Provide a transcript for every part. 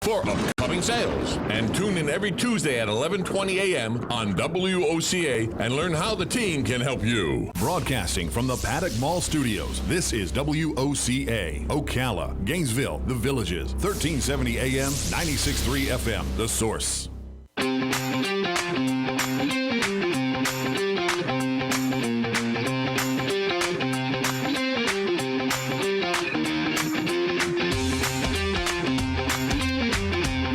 for upcoming sales. And tune in every Tuesday at 11:20 a.m. on WOCA and learn how the team can help you. Broadcasting from the Paddock Mall Studios, this is WOCA, Ocala, Gainesville, The Villages, 1370 AM, 96.3 FM, The Source.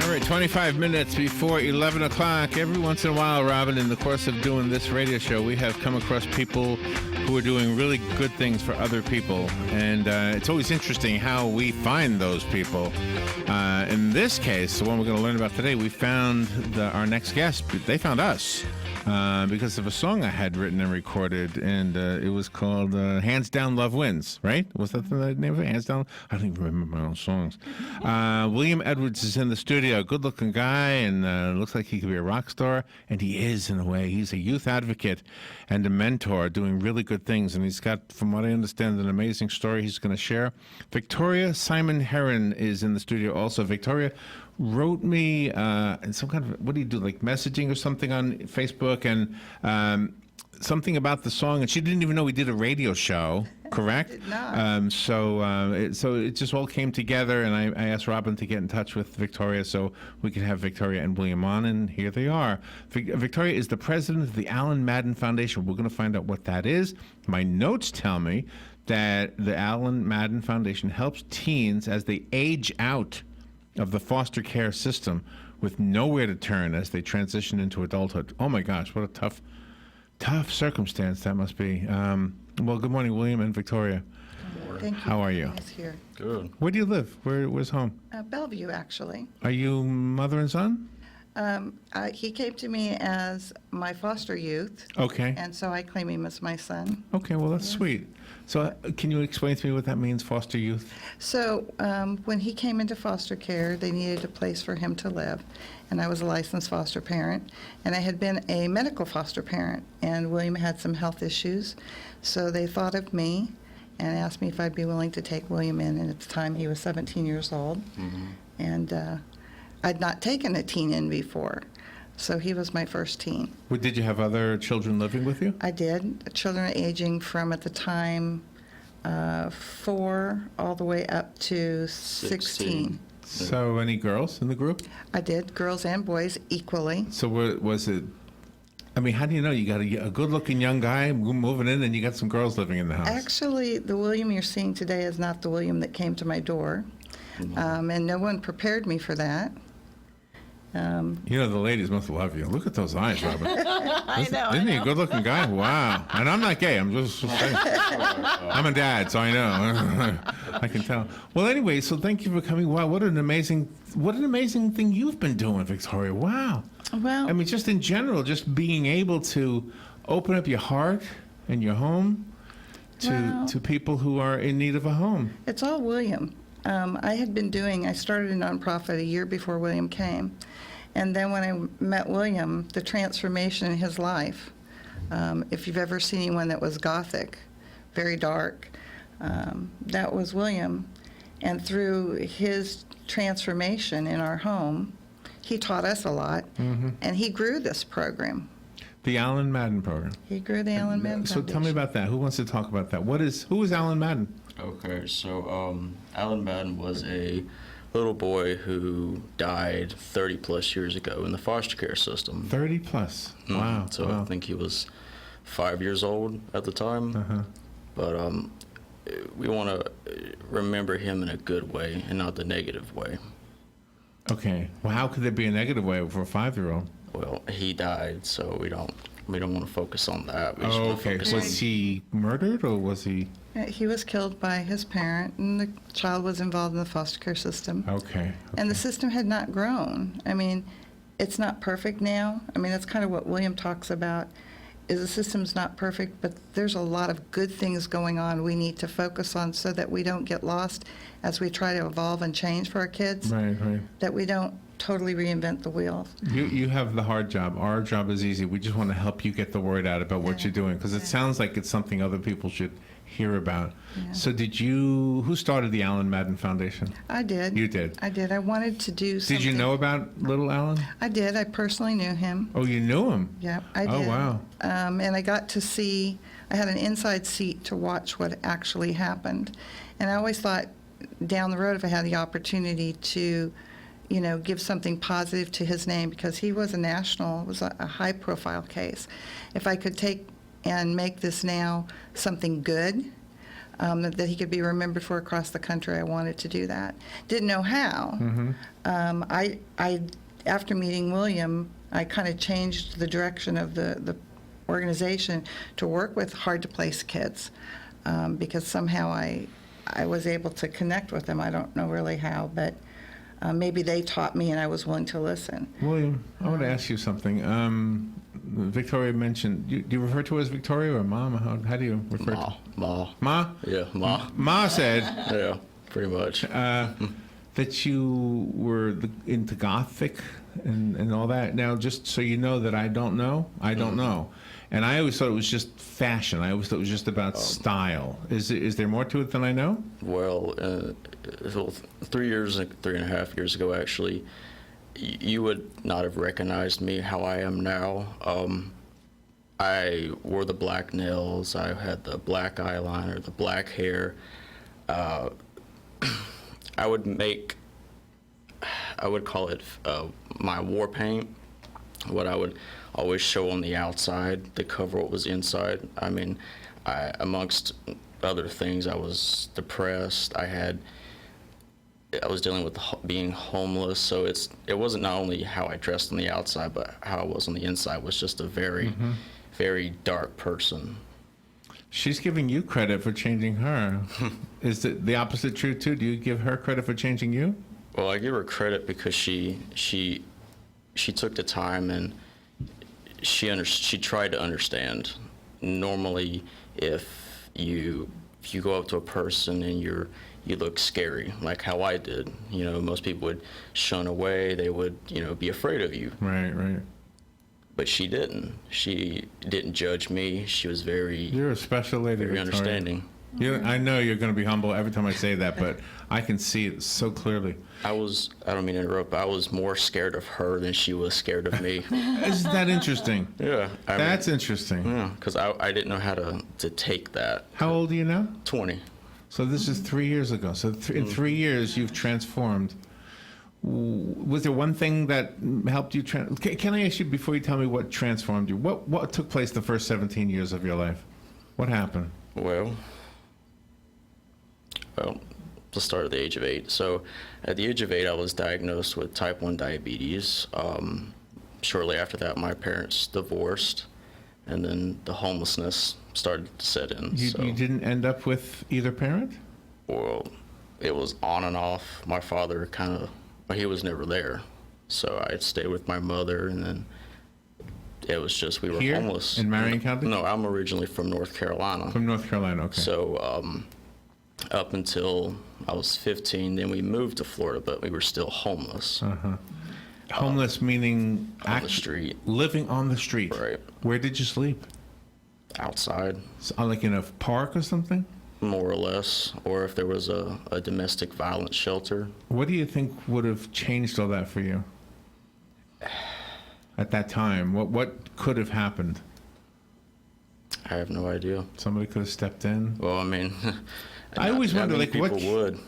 All right, 25 minutes before 11 o'clock. Every once in a while, Robin, in the course of doing this radio show, we have come across people who are doing really good things for other people. And it's always interesting how we find those people. In this case, the one we're going to learn about today, we found our next guest. They found us because of a song I had written and recorded, and it was called Hands Down, Love Wins, right? Was that the name of it? Hands Down? I don't even remember my own songs. William Edwards is in the studio, good-looking guy, and looks like he could be a rock star, and he is in a way. He's a youth advocate and a mentor doing really good things, and he's got, from what I understand, an amazing story he's going to share. Victoria Simon-Herrin is in the studio also. Victoria wrote me in some kind of, what do you do, like messaging or something on Facebook, and something about the song, and she didn't even know we did a radio show, correct? I did not. So it just all came together, and I asked Robin to get in touch with Victoria so we could have Victoria and William on, and here they are. Victoria is the president of the Alan Madden Foundation. We're going to find out what that is. My notes tell me that the Alan Madden Foundation helps teens as they age out of the foster care system with nowhere to turn as they transition into adulthood. Oh my gosh, what a tough circumstance that must be. Well, good morning, William and Victoria. Thank you. How are you? Nice here. Good. Where do you live? Where's home? Bellevue, actually. Are you mother and son? He came to me as my foster youth, Okay. and so I claim him as my son. Okay, well, that's sweet. So can you explain to me what that means, foster youth? So when he came into foster care, they needed a place for him to live, and I was a licensed foster parent, and I had been a medical foster parent, and William had some health issues, so they thought of me and asked me if I'd be willing to take William in, and at the time he was 17 years old, and I'd not taken a teen in before, so he was my first teen. Well, did you have other children living with you? I did. Children aging from, at the time, 4 all the way up to 16. So any girls in the group? I did, girls and boys equally. So was it, I mean, how do you know? You got a good-looking young guy moving in, and you got some girls living in the house. Actually, the William you're seeing today is not the William that came to my door, and no one prepared me for that. You know, the ladies must love you. Look at those eyes, Robin. I know. Isn't he a good-looking guy? Wow. And I'm not gay. I'm just saying. I'm a dad, so I know. I can tell. Well, anyway, so thank you for coming. Wow, what an amazing thing you've been doing, Victoria. Wow. Well, I mean, just in general, just being able to open up your heart and your home to people who are in need of a home. it's all William. I started a nonprofit a year before William came. And then when I met William, the transformation in his life, if you've ever seen anyone that was gothic, very dark, that was William. And through his transformation in our home, he taught us a lot, and he grew this program. The Alan Madden program. He grew the Alan Madden So Foundation. tell me about that. Who wants to talk about that? Who is Alan Madden? Okay, so Alan Madden was a little boy who died 30 plus years ago in the foster care system. 30 plus. Wow. So wow. I think he was 5 years old at the time. But we want to remember him in a good way and not the negative way. Okay. Well, how could there be a negative way for a 5-year-old? Well, he died, so we don't want to focus on that. We just want to Okay. focus Was he murdered or was he? He was killed by his parent, and the child was involved in the foster care system. Okay. And the system had not grown. I mean, it's not perfect now. I mean, that's kind of what William talks about, is the system's not perfect, but there's a lot of good things going on we need to focus on so that we don't get lost as we try to evolve and change for our kids, Right. that we don't totally reinvent the wheel. You have the hard job. Our job is easy. We just want to help you get the word out about what you're doing, because it sounds like it's something other people should hear about. Yeah. So who started the Alan Madden Foundation? I did. You did? I did. I wanted to do something. Did you know about little Alan? I did. I personally knew him. Oh, you knew him? Yeah, I did. Oh, wow. And I got to see, I had an inside seat to watch what actually happened. And I always thought down the road, if I had the opportunity to, give something positive to his name, because he was a national, it was a high-profile case. If I could take and make this now something good, that he could be remembered for across the country, I wanted to do that. Didn't know how. I after meeting William, I kind of changed the direction of the organization to work with hard-to-place kids, because somehow I was able to connect with them. I don't know really how, but maybe they taught me and I was willing to listen. William, I want to ask you something. Victoria mentioned, do you refer to her as Victoria or Mom? How do you refer to Ma. Ma? Yeah, Ma. Ma said Yeah, pretty much. that you were into Gothic and all that. Now, just so you know that I don't know. And I always thought it was just fashion. I always thought it was just about style. Is there more to it than I know? Well, 3.5 years ago, actually, you would not have recognized me how I am now. I wore the black nails. I had the black eyeliner, the black hair. I would call it my war paint. What I would always show on the outside to cover what was inside. I mean, amongst other things, I was depressed. I was dealing with being homeless, so it wasn't not only how I dressed on the outside, but how I was on the inside was just a very, very dark person. She's giving you credit for changing her. Is it the opposite true too? Do you give her credit for changing you? Well, I give her credit because she took the time and she tried to understand. Normally, if you go up to a person and you look scary, like how I did, most people would shun away. They would, be afraid of you. Right. But she didn't. She didn't judge me. She was You're a special lady, very Victoria. understanding. I know you're going to be humble every time I say that, but I can see it so clearly. I don't mean to interrupt, but I was more scared of her than she was scared of me. Isn't that interesting? Yeah. That's interesting. Yeah, because I didn't know how to take that. How old are you now? 20. So this is 3 years ago. So in 3 years, you've transformed. Was there one thing that helped you? Can I ask you, before you tell me what transformed you, what took place the first 17 years of your life? What happened? Well, let's start at the age of 8. So at the age of 8, I was diagnosed with type 1 diabetes. Shortly after that, my parents divorced, and then the homelessness started to set in. You didn't end up with either parent? Well, it was on and off. My father he was never there. So I stayed with my mother, and then it was just, we were Here, homeless. in Marion County? No, I'm originally from North Carolina. From North Carolina, okay. So up until I was 15, then we moved to Florida, but we were still homeless. Homeless meaning On the street. Living on the street. Right. Where did you sleep? Outside, Like in a park or something? more or less, or if there was a domestic violence shelter. What do you think would have changed all that for you at that time? What could have happened? I have no idea. Somebody could have stepped in. Well, I mean, I always not wonder, many like, people would.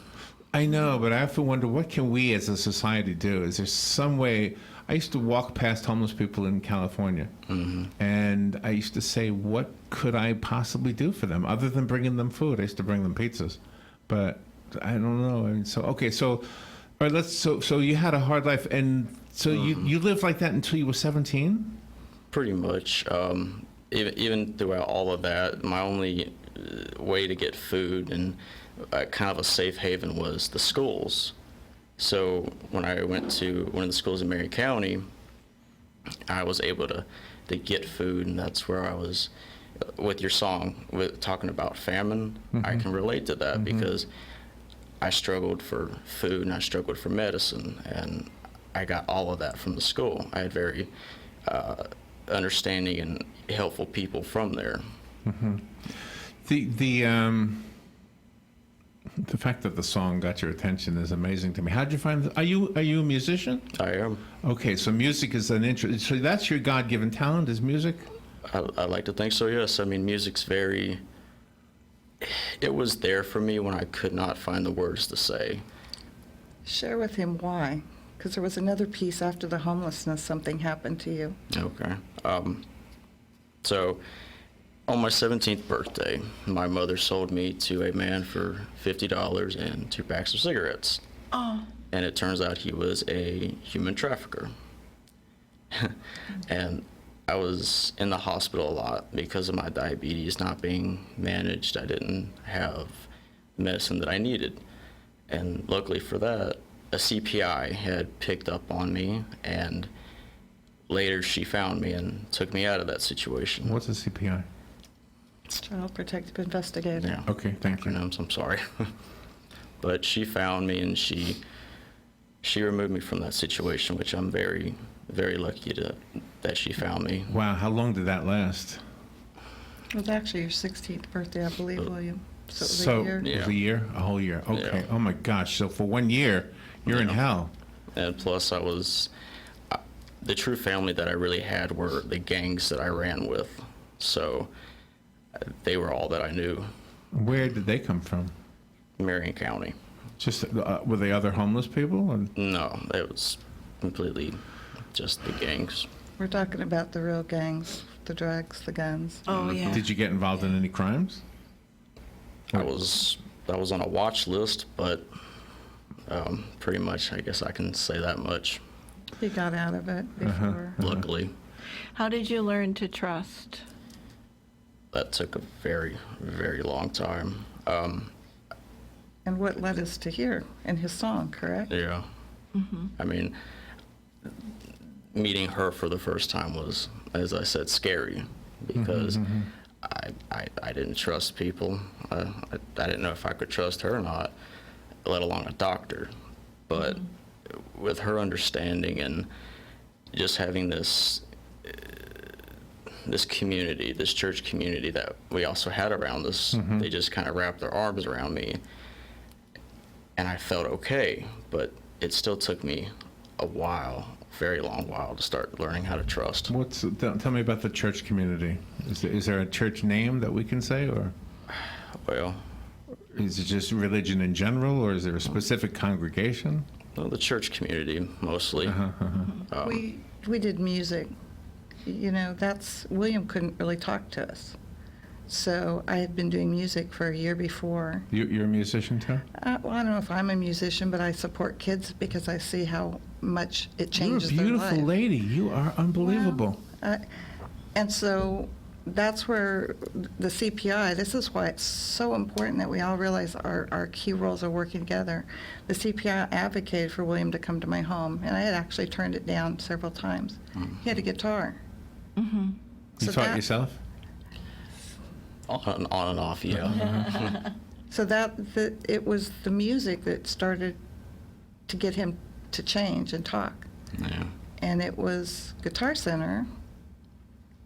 I know, but I have to wonder, what can we as a society do? Is there some way? I used to walk past homeless people in California, and I used to say, what could I possibly do for them other than bringing them food? I used to bring them pizzas, but I don't know. I mean, all right, so you had a hard life, and so you lived like that until you were 17? Pretty much. Even throughout all of that, my only way to get food and kind of a safe haven was the schools. So when I went to one of the schools in Marion County, I was able to get food, and that's where I was. With your song, talking about famine, I can relate to that because I struggled for food and I struggled for medicine, and I got all of that from the school. I had very understanding and helpful people from there. The fact that the song got your attention is amazing to me. How'd you find? Are you a musician? I am. Okay, so music is an interest. So that's your God-given talent, is music? I like to think so, yes. I mean, music's very... It was there for me when I could not find the words to say. Share with him why, because there was another piece after the homelessness, something happened to you. Okay. So, on my 17th birthday, my mother sold me to a man for $50 and 2 packs of cigarettes. Oh. And it turns out he was a human trafficker. And I was in the hospital a lot because of my diabetes not being managed. I didn't have medicine that I needed. And luckily for that, a CPI had picked up on me, and later she found me and took me out of that situation. What's a CPI? Child Protective Investigator. Yeah. Okay, thank you. Acronyms, I'm sorry. But she found me, and she removed me from that situation, which I'm very, very lucky that she found me. Wow, how long did that last? It was actually your 16th birthday, I believe, William. So it was So a year. it was a year, a whole year. Okay. Yeah. Oh my gosh. So for 1 year, you're in Yeah. hell. And plus, the true family that I really had were the gangs that I ran with. So they were all that I knew. Where did they come from? Marion County. Just were they other homeless people? Or? No, it was completely just the gangs. We're talking about the real gangs, the drugs, the guns. Oh, yeah. Did you get involved in any crimes? I was on a watch list, but pretty much, I guess I can say that much. He got out of it before. Luckily, How did you learn to trust? that took a very, very long time. And what led us to here in his song, correct? Yeah. I mean, meeting her for the first time was, as I said, scary because I didn't trust people. I didn't know if I could trust her or not, let alone a doctor. But with her understanding and just having this community, this church community that we also had around us, they just kind of wrapped their arms around me. And I felt okay, but it still took me a while, very long while, to start learning how to trust. Tell me about the church community. Is there a church name that we can say, or Well, is it just religion in general, or is there a specific congregation? well, the church community mostly. We did music. You know, William couldn't really talk to us. So I had been doing music for a year before. You're a musician too? Well, I don't know if I'm a musician, but I support kids because I see how much it changes You're a their beautiful life. lady. You are unbelievable. And so that's where the CPI, this is why it's so important that we all realize our key roles are working together. The CPI advocated for William to come to my home, and I had actually turned it down several times. He had a guitar. You So taught that- yourself? On and off, yeah. So it was the music that started to get him to change and talk. Yeah. And it was Guitar Center,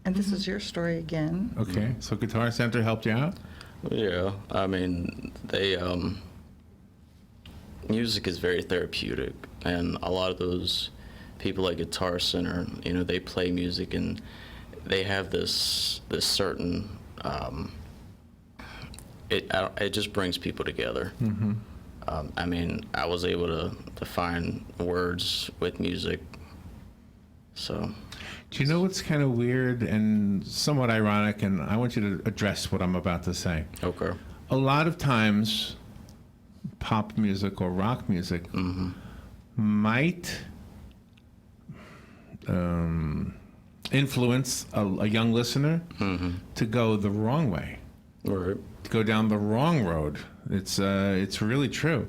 and this is your story again. Okay, so Guitar Center helped you out? Yeah, I mean, music is very therapeutic, and a lot of those people at Guitar Center, you know, they play music and they have this certain, it just brings people together. I mean, I was able to find words with music, so. Do you know what's kind of weird and somewhat ironic, and I want you to address what I'm about to say. Okay. A lot of times, pop music or rock music might influence a young listener to go the wrong way, Right. to go down the wrong road. It's really true.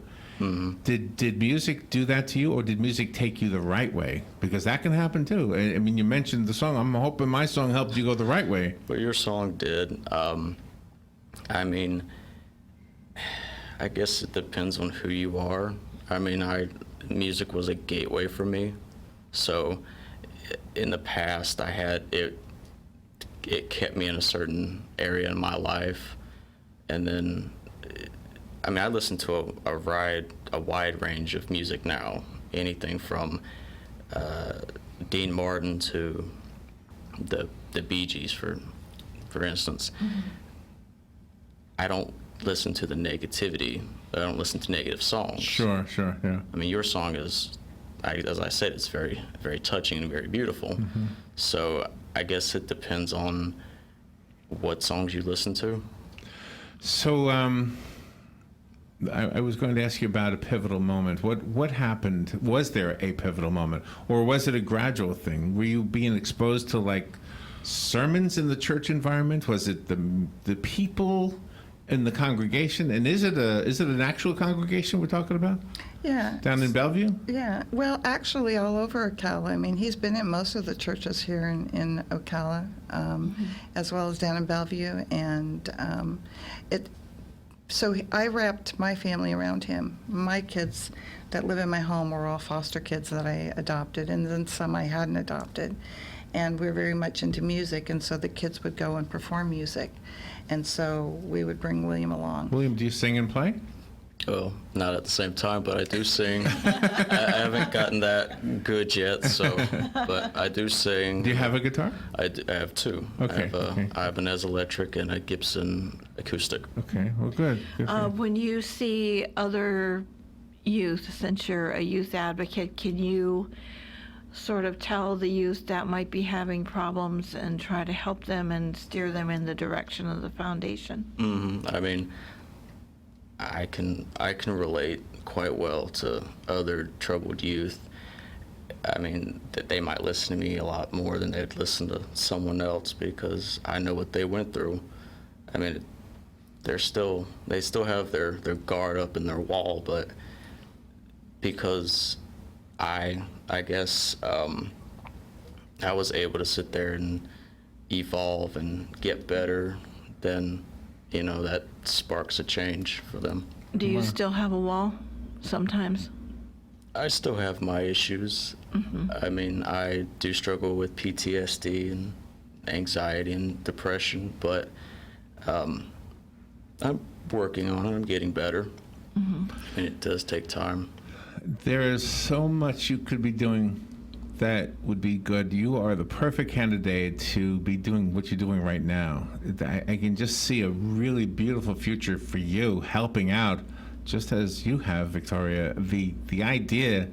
Did music do that to you, or did music take you the right way? Because that can happen too. I mean, you mentioned the song. I'm hoping my song helped you go the right way. Well, your song did. I mean, I guess it depends on who you are. I mean, music was a gateway for me. So in the past, I had it kept me in a certain area in my life. and then, I mean, I listen to a wide range of music now. Anything from Dean Martin to the Bee Gees, for instance. I don't listen to the negativity. I don't listen to negative songs. Sure, yeah. I mean, your song is, as I said, it's very, very touching and very beautiful. So I guess it depends on what songs you listen to. So I was going to ask you about a pivotal moment. What happened? Was there a pivotal moment, or was it a gradual thing? Were you being exposed to like sermons in the church environment? Was it the people in the congregation? And is it an actual congregation we're talking about? Yeah. Down in Bellevue? Yeah. Well, actually, all over Ocala. I mean, he's been in most of the churches here in Ocala, as well as down in Bellevue, and So I wrapped my family around him. My kids that live in my home were all foster kids that I adopted, and then some I hadn't adopted. And we're very much into music, and so the kids would go and perform music. And so we would bring William along. William, do you sing and play? Well, not at the same time, but I do sing. I haven't gotten that good yet, but I do sing. Do you have a guitar? I have two. Okay. I have an Ez Electric and a Gibson acoustic. Okay, well, good. Good for you. When you see other youth, since you're a youth advocate, can you sort of tell the youth that might be having problems and try to help them and steer them in the direction of the foundation? I mean, I can relate quite well to other troubled youth. I mean, that they might listen to me a lot more than they'd listen to someone else because I know what they went through. I mean, they still have their guard up in their wall, but because I guess I was able to sit there and evolve and get better, then that sparks a change for them. Do you still have a wall sometimes? I still have my issues. I mean, I do struggle with PTSD and anxiety and depression, but I'm working on it. I'm getting better, and it does take time. There is so much you could be doing that would be good. You are the perfect candidate to be doing what you're doing right now. I can just see a really beautiful future for you helping out, just as you have, Victoria. The idea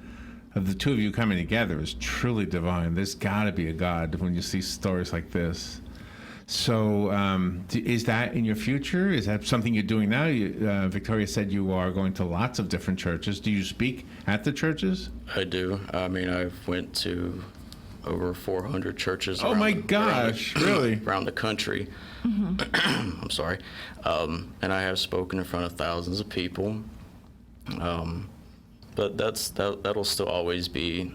of the two of you coming together is truly divine. There's got to be a God when you see stories like this. So is that in your future? Is that something you're doing now? Victoria said you are going to lots of different churches. Do you speak at the churches? I do. I mean, I've went to over 400 churches. Oh my gosh, really? Around the country. I'm sorry. And I have spoken in front of thousands of people. But that'll still always be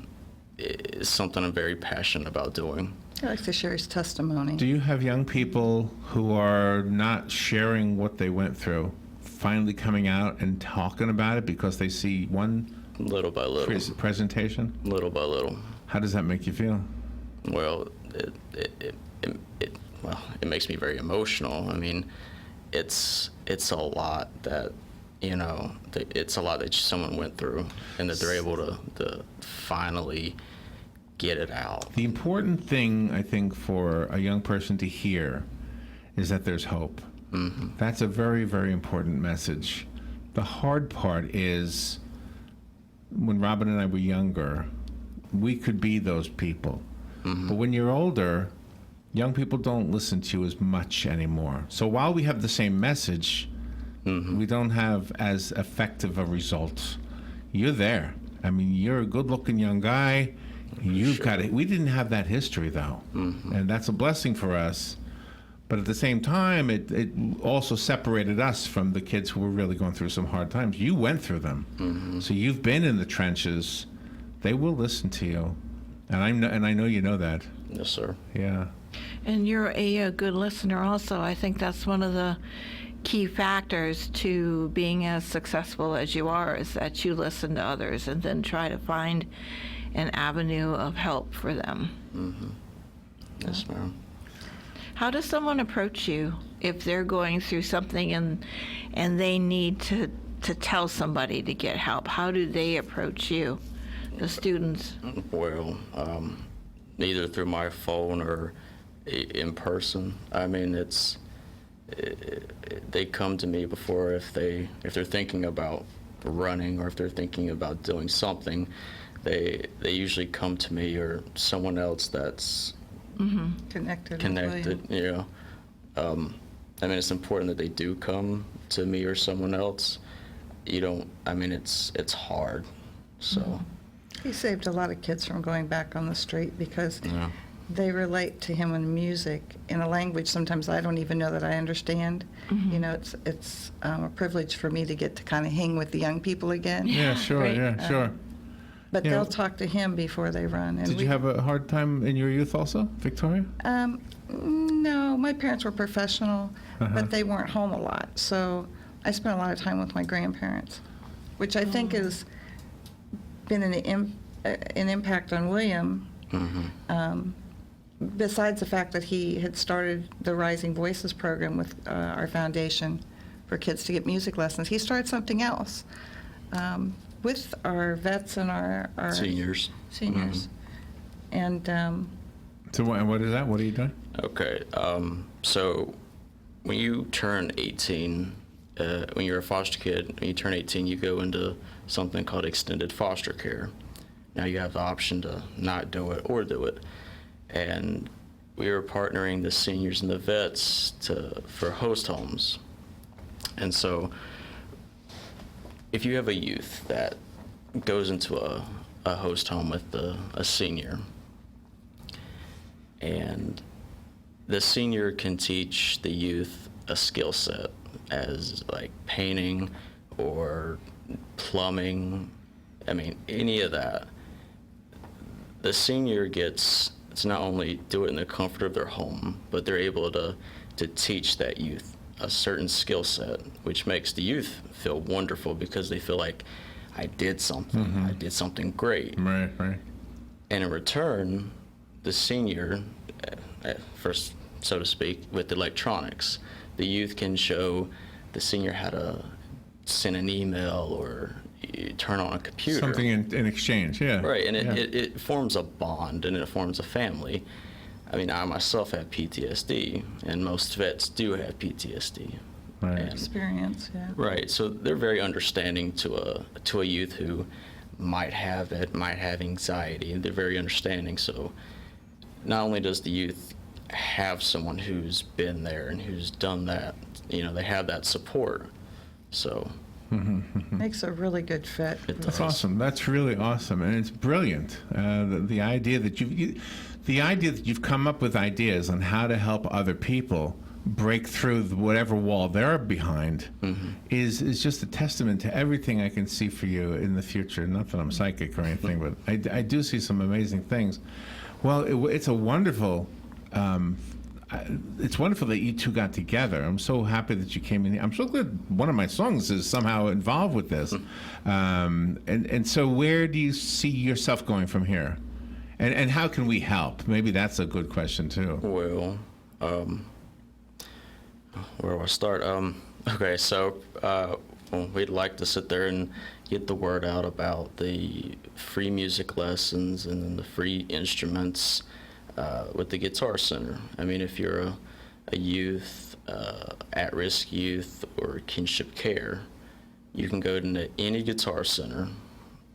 something I'm very passionate about doing. He likes to share his testimony. Do you have young people who are not sharing what they went through, finally coming out and talking about it because they see one Little by little. Presentation? Little by little. How does that make you feel? Well, it makes me very emotional. I mean, it's a lot that, it's a lot that someone went through, and that they're able to finally get it out. The important thing, I think, for a young person to hear is that there's hope. That's a very, very important message. The hard part is when Robin and I were younger, we could be those people. But when you're older, young people don't listen to you as much anymore. So while we have the same message, we don't have as effective a result. You're there. I mean, you're a good-looking young guy. You've got it. We didn't have that history, though, and that's a blessing for us. But at the same time, it also separated us from the kids who were really going through some hard times. You went through them, so you've been in the trenches. They will listen to you, and I know you know that. Yes, sir. Yeah. And you're a good listener also. I think that's one of the key factors to being as successful as you are, is that you listen to others and then try to find an avenue of help for them. Yes, ma'am. How does someone approach you if they're going through something and they need to tell somebody to get help? How do they approach you, the students? Well, either through my phone or in person. I mean, they come to me before if they're thinking about running or if they're thinking about doing something. They usually come to me or someone else that's Connected. you know. I mean, it's important that they do come to me or someone else. It's hard. So He saved a lot of kids from going back on the street because they relate to him in music in a language sometimes I don't even know that I understand. You know, it's a privilege for me to get to kind of hang with the young people again. Yeah, sure, right. yeah, sure. But Yeah. they'll talk to him before they run. And Did you have a hard time in your youth also, Victoria? No, my parents were professional, Uh-huh. but they weren't home a lot. So I spent a lot of time with my grandparents, which I think has been an impact on William. Besides the fact that he had started the Rising Voices program with our foundation for kids to get music lessons, he started something else with our vets and our seniors. And So what is that? What are you doing? Okay. So when you turn 18, when you're a foster kid, when you turn 18, you go into something called extended foster care. Now you have the option to not do it or do it. And we are partnering the seniors and the vets for host homes. And so if you have a youth that goes into a host home with a senior, and the senior can teach the youth a skill set as like painting or plumbing, any of that. The senior gets to not only do it in the comfort of their home, but they're able to teach that youth a certain skill set, which makes the youth feel wonderful because they feel like I did something, I did something great. Right. And in return, the senior, first, so to speak, with electronics, the youth can show the senior how to send an email or turn on a computer. Something in exchange, yeah. Right, and it forms a bond and it forms a family. I myself have PTSD, and most vets do have PTSD. Right. And- experience, yeah. Right, so they're very understanding to a youth who might have anxiety. They're very understanding. So not only does the youth have someone who's been there and who's done that, they have that support. So Makes a really good fit. That's awesome. That's really awesome, and it's brilliant. The idea that you've come up with ideas on how to help other people break through whatever wall they're behind is just a testament to everything I can see for you in the future. Not that I'm psychic or anything, but I do see some amazing things. Well, it's a wonderful. It's wonderful that you two got together. I'm so happy that you came in. I'm so glad one of my songs is somehow involved with this. And so where do you see yourself going from here? And how can we help? Maybe that's a good question, too. Well, where do I start? Okay, so we'd like to sit there and get the word out about the free music lessons and then the free instruments with the Guitar Center. If you're a youth, at-risk youth, or kinship care, you can go to any Guitar Center,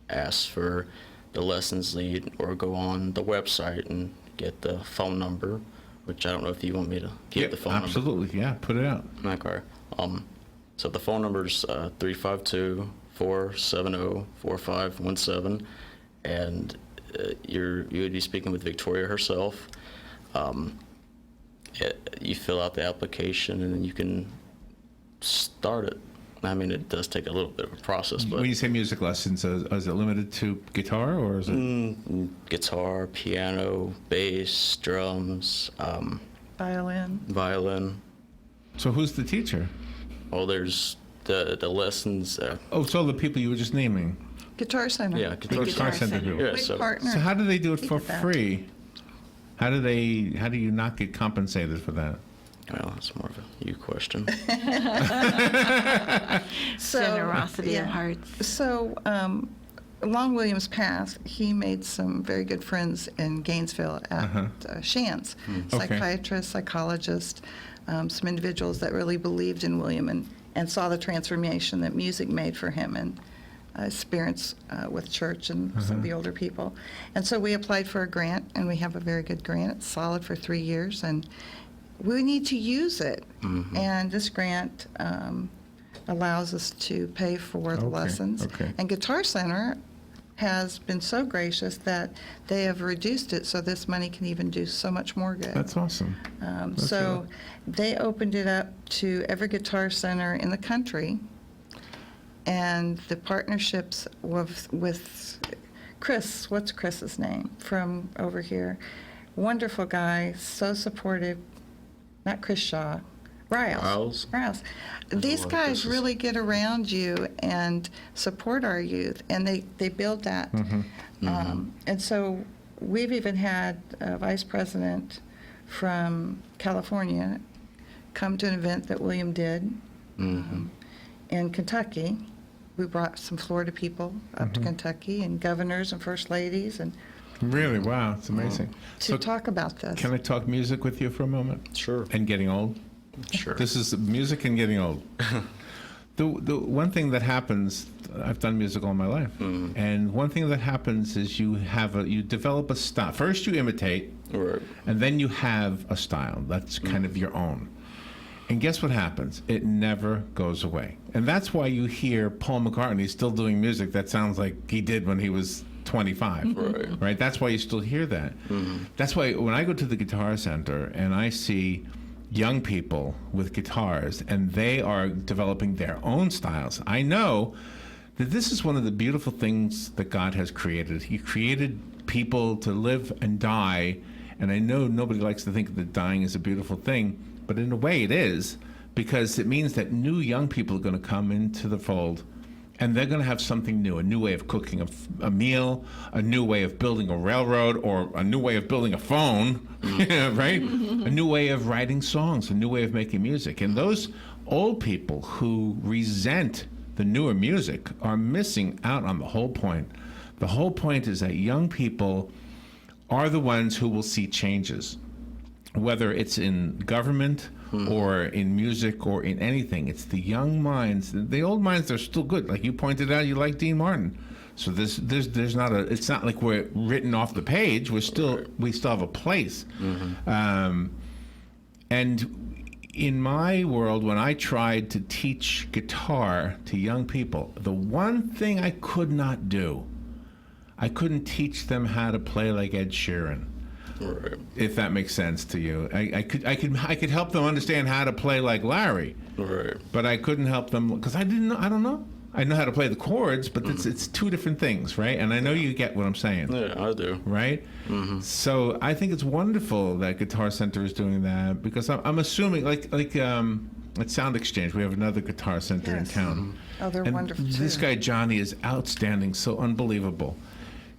ask for the lessons lead, or go on the website and get the phone number, which I don't know if you want me to give the phone number. Absolutely, yeah, put it out. Okay. So the phone number is 352-470-4517, and you would be speaking with Victoria herself. You fill out the application, and then you can start it. It does take a little bit of a process, but When you say music lessons, is it limited to guitar, or is it? Guitar, piano, bass, drums, violin. So who's the teacher? Oh, there's the lessons. Oh, so the people you were just naming. Guitar Center. Yeah, Guitar Center Center. group. Yeah, Big so partner. So how do they do it He for did that. free? How do you not get compensated for that? Well, that's more of a you question. Generosity of yeah. hearts. So, along William's path, he made some very good friends in Gainesville at Shands, psychiatrists, psychologists, some individuals that really believed in William and saw the transformation that music made for him and experience with church and some of the older people. And so we applied for a grant, and we have a very good grant. It's solid for 3 years, and we need to use it. And this grant allows us to pay for the lessons. Okay. And Guitar Center has been so gracious that they have reduced it so this money can even do so much more good. That's awesome. So they opened it up to every Guitar Center in the country, and the partnerships with Chris, what's Chris's name, from over here? Wonderful guy, so supportive. Not Chris Shaw. Riles. These guys really get around you and support our youth, and they build that. And so we've even had a vice president from California come to an event that William did in Kentucky. We brought some Florida people up to Kentucky, and governors and first ladies, and Really? Wow, it's amazing. to talk about this. Can I talk music with you for a moment? Sure. And getting old? Sure. This is music and getting old. The one thing that happens, I've done music all my life, and one thing that happens is you develop a style. First you imitate, Right. and then you have a style that's kind of your own. And guess what happens? It never goes away. And that's why you hear Paul McCartney still doing music that sounds like he did when he was 25. Right? That's why you still hear that. That's why when I go to the Guitar Center and I see young people with guitars and they are developing their own styles, I know that this is one of the beautiful things that God has created. He created people to live and die, and I know nobody likes to think that dying is a beautiful thing, but in a way it is, because it means that new young people are going to come into the fold, and they're going to have something new, a new way of cooking a meal, a new way of building a railroad, or a new way of building a phone, right? A new way of writing songs, a new way of making music. And those old people who resent the newer music are missing out on the whole point. The whole point is that young people are the ones who will see changes, whether it's in government or in music or in anything. It's the young minds. The old minds are still good. Like you pointed out, you like Dean Martin. So there's not a. It's not like we're written off the page. We still have a place. And in my world, when I tried to teach guitar to young people, the one thing I could not do, I couldn't teach them how to play like Ed Sheeran. Right. If that makes sense to you. I could help them understand how to play like Larry. Right. But I couldn't help them because I don't know. I know how to play the chords, but it's two different things, right? And I know you get what I'm saying. Yeah, I do. Right? So I think it's wonderful that Guitar Center is doing that, because I'm assuming like at Sound Exchange, we have another Guitar Center in town. Oh, they're And wonderful too. this guy Johnny is outstanding, so unbelievable.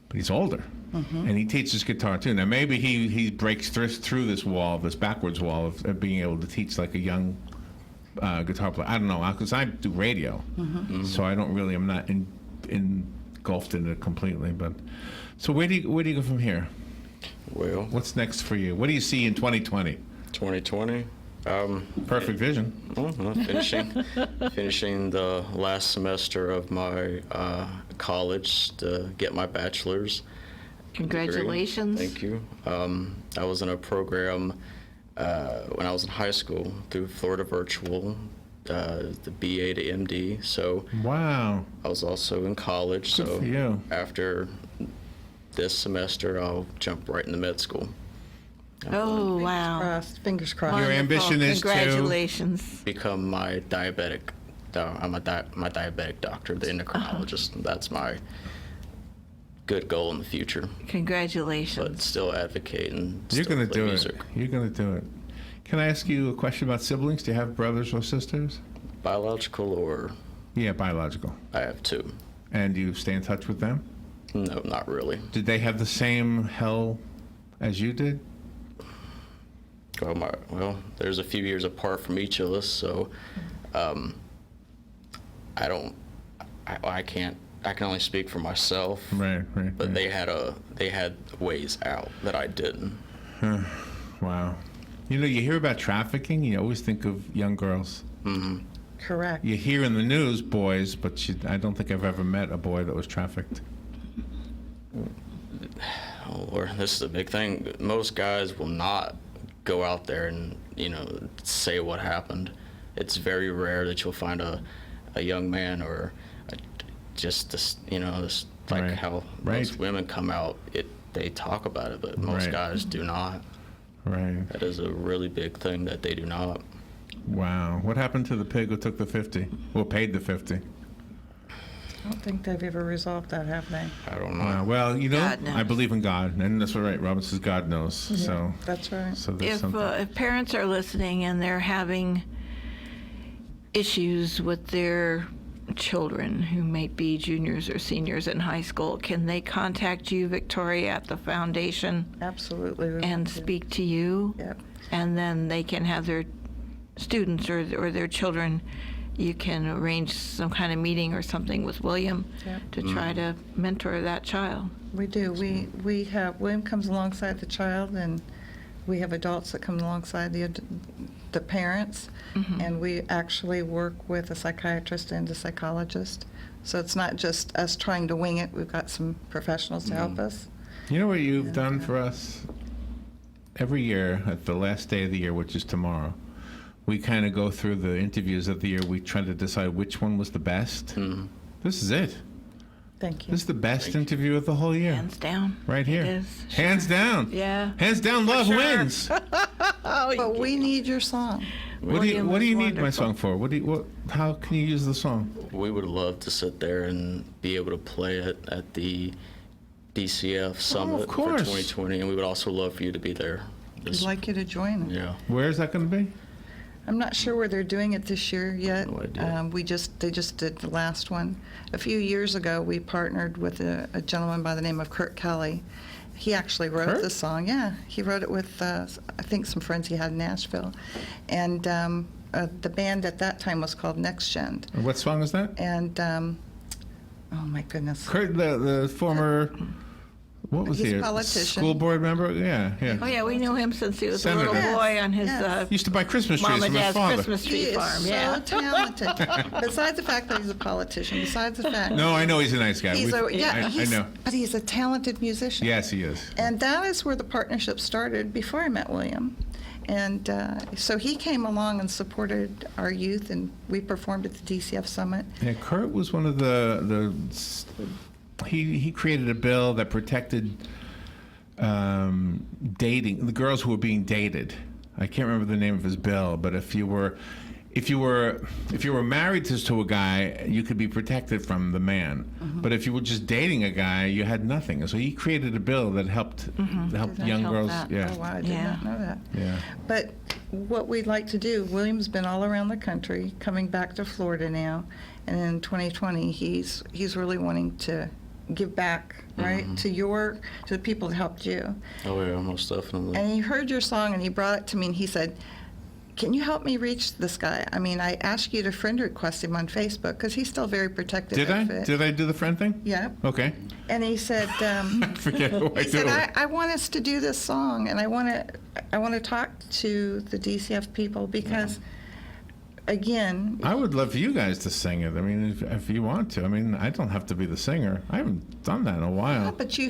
But he's older. And he teaches guitar too. Now maybe he breaks through this wall, this backwards wall of being able to teach like a young guitar player. I don't know, because I do radio, so I'm not engulfed in it completely. But so where do you go from here? Well, What's next for you? What do you see in 2020? 2020. Perfect vision. Finishing the last semester of my college to get my bachelor's. Congratulations. Thank you. I was in a program when I was in high school through Florida Virtual, the BA to MD. So Wow. I was also in college. Good so for you. after this semester, I'll jump right into med school. Oh, wow. Fingers crossed. Your ambition is to- Congratulations. Become my diabetic. I'm my diabetic doctor, the endocrinologist. That's my good goal in the future. But Congratulations. still advocate and You're still going to play do music. it. You're going to do it. Can I ask you a question about siblings? Do you have brothers or sisters? Biological or Yeah, biological. I have two. And do you stay in touch with them? No, not really. Did they have the same hell as you did? There's a few years apart from each of us, so I can only speak for myself. Right. But they had ways out that I didn't. Wow. You hear about trafficking, you always think of young girls. Mm-hmm. Correct. You hear in the news boys, but I don't think I've ever met a boy that was trafficked. Oh Lord, this is a big thing. Most guys will not go out there and say what happened. It's very rare that you'll find a young man or just this like Right. how Right. most women come out. They talk about it, but most Right. guys do not. Right. That is a really big thing that they do not. Wow. What happened to the pig who took the 50? Well, paid the 50? I don't think they've ever resolved that, have they? I don't know. Wow. Well, God knows. I believe in God, and that's right. Robin says God knows. So That's right. there's If something. if parents are listening and they're having issues with their children who may be juniors or seniors in high school, can they contact you, Victoria, at the foundation Absolutely. we and will do. speak to you? Yep. And then they can have their students or their children, you can arrange some kind of meeting or something with William Yep. to try to mentor that child. We do. We have, William comes alongside the child, and we have adults that come alongside the parents, and we actually work with a psychiatrist and a psychologist. So it's not just us trying to wing it. We've got some professionals to help us. You know what you've done for us? Every year, at the last day of the year, which is tomorrow, we kind of go through the interviews of the year. We try to decide which one was the best. This is it. Thank you. This is the best interview of the whole year. Hands down. Right here. It is. Hands down. Yeah. Hands down, love sure. wins. But we need your song. What do you William is need my wonderful. song for? How can you use the song? We would love to sit there and be able to play it at the DCF Summit for course. 2020, and we would also love for you to be there. We'd like you to join us. Yeah. Where is that going to be? I'm not sure where they're doing it this year yet. No idea. They just did the last one. A few years ago, we partnered with a gentleman by the name of Kurt Kelly. He actually wrote Kurt? the song. Yeah, he wrote it with I think some friends he had in Nashville, and the band at that time was called Next Gen. And what song is that? And oh my goodness, Kurt, the former, what was He's he? a politician. School board member? Yeah. Oh yeah, we knew him since he was a Senator. little boy on his Yes. Used to buy Christmas trees mom and from his dad's father. Christmas he tree is farm. so Yeah. talented. Besides the fact that he's a politician, besides the fact No, I know he's a nice guy. he's I know. but he's a talented musician. Yes, he is. And that is where the partnership started before I met William. And so he came along and supported our youth, and we performed at the DCF Summit. Yeah, Kurt was one of he created a bill that protected dating, the girls who were being dated. I can't remember the name of his bill, but if you were married to a guy, you could be protected from the man. But if you were just dating a guy, you had nothing. So he created a bill that helped young help girls. that. Yeah. Oh, wow, I did Yeah. not know that. Yeah. But what we'd like to do, William's been all around the country, coming back to Florida now, and in 2020, he's really wanting to give back, right, to the people that helped you. Oh yeah, most definitely. And he heard your song, and he brought it to me, and he said, "Can you help me reach this guy? I mean, I asked you to friend request him on Facebook because he's still very protective Did I? of it." Did I do the friend thing? Yeah. Okay. And he said, I forget who I he said, do. I want us to do this song, and I want to talk to the DCF people because, again, I would love for you guys to sing it. I mean, if you want to. I mean, I don't have to be the singer. I haven't done that in a while. but you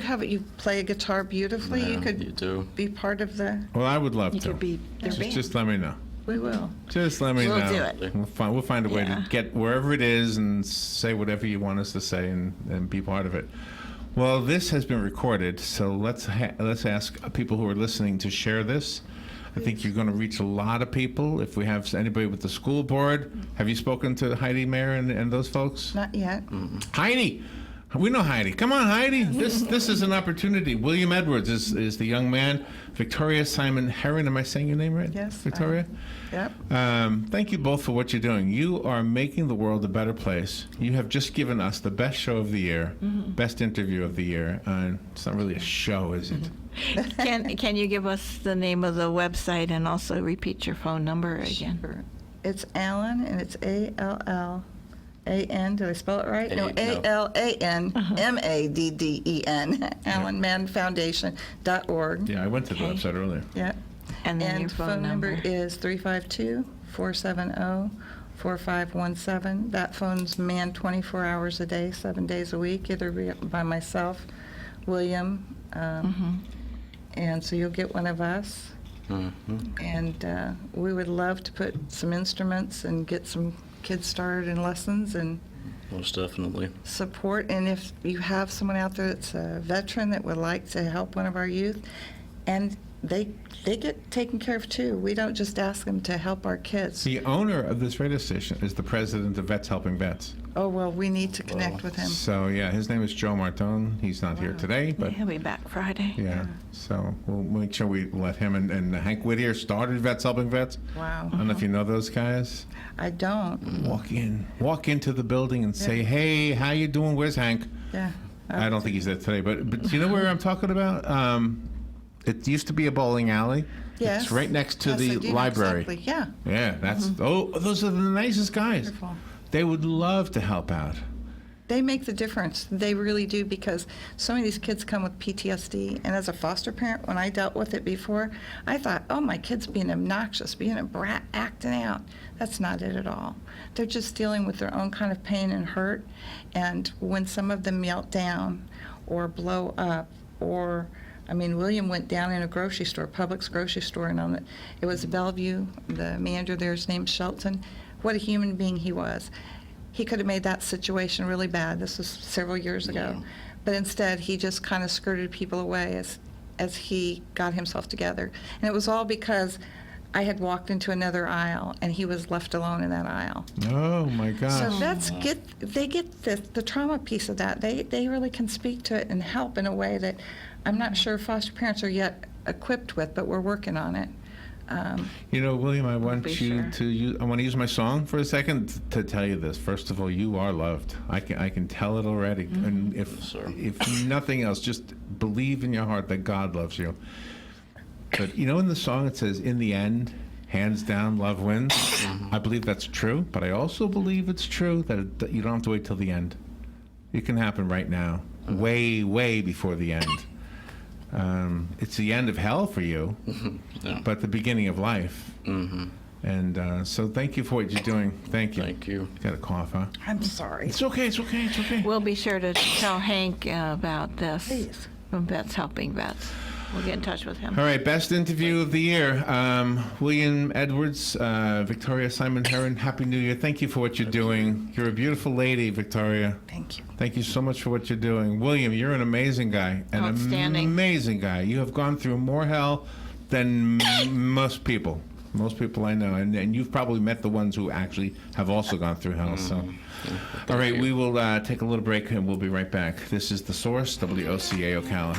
play a guitar beautifully. Yeah, You could you do. be part of the. Well, I would love You to. could be their band. Just let me know. We will. Just let me We'll know. do it. We'll find a way Yeah. to get wherever it is and say whatever you want us to say and be part of it. Well, this has been recorded, so let's ask people who are listening to share this. I think you're going to reach a lot of people. If we have anybody with the school board, have you spoken to Heidi Mayer and those folks? Not yet. Heidi, We know Heidi. Come on, Heidi. This is an opportunity. William Edwards is the young man. Victoria Simon-Herrin. Am I saying your name right? Yes. Victoria? Yep. Thank you both for what you're doing. You are making the world a better place. You have just given us the best show of the year, best interview of the year. It's not really a show, is it? Can you give us the name of the website and also repeat your phone number again? Sure. It's Allen, and it's ALLAN. Did I spell it right? No, ALAN MADDEN. AllenManFoundation.org. Yeah, I went to the website earlier. Yep. And then your phone number is 352-470-4517. That phone's manned 24 hours a day, 7 days a week, either by myself, William, and so you'll get one of us. And we would love to put some instruments and get some kids started in lessons and Most definitely. support. And if you have someone out there that's a veteran that would like to help one of our youth, and they get taken care of too. We don't just ask them to help our kids. The owner of this radio station is the president of Vets Helping Vets. Oh, well, we need to connect with him. So, yeah, his name is Joe Martone. He's not here today, but He'll be back Friday. yeah. So we'll make sure we let him and Hank Whittier started Vets Helping Vets. Wow. I don't know if you know those guys. I don't. Walk into the building and say, "Hey, how you doing? Where's Hank?" Yeah. I don't think he's there today, but do you know where I'm talking about? It used to be a bowling alley. Yes. It's right next to Yes, I the do know library. exactly. Yeah. Yeah, that's those are the nicest guys. Wonderful. They would love to help out. They make the difference. They really do, because so many of these kids come with PTSD. And as a foster parent, when I dealt with it before, I thought, oh, my kid's being obnoxious, being a brat, acting out. That's not it at all. They're just dealing with their own kind of pain and hurt. And when some of them melt down or blow up, or, I mean, William went down in a grocery store, Publix grocery store, and it was Bellevue. The manager there's named Shelton. What a human being he was. He could have made that situation really bad. This was several years ago. Yeah. But instead, he just kind of skirted people away as he got himself together. And it was all because I had walked into another aisle, and he was left alone in that aisle. Oh my gosh. So they get the trauma piece of that. They really can speak to it and help in a way that I'm not sure foster parents are yet equipped with, but we're working on it. You know, William, I want be you sure. to use, I want to use my song for a second to tell you this. First of all, you are loved. I can tell it already. And sir. if nothing else, just believe in your heart that God loves you. But you know, in the song it says, "In the end, hands down, love wins." I believe that's true, but I also believe it's true that you don't have to wait till the end. It can happen right now, way, way before the end. It's the end of hell for you, Yeah. but the beginning of life. And so thank you for what you're doing. Thank you. Thank you. Got a cough, huh? I'm sorry. It's okay, it's okay, it's okay. We'll be sure to tell Hank about this Please. from Vets Helping Vets. We'll get in touch with him. All right, best interview of the year. William Edwards, Victoria Simon-Herrin, Happy New Year. Thank you for what you're doing. You're a beautiful lady, Victoria. Thank you. Thank you so much for what you're doing. William, you're an amazing guy. An Outstanding. amazing guy. You have gone through more hell than most people. Most people I know. And you've probably met the ones who actually have also gone through hell. So, all right, we will take a little break and we'll be right back. This is The Source, WOCA Ocala.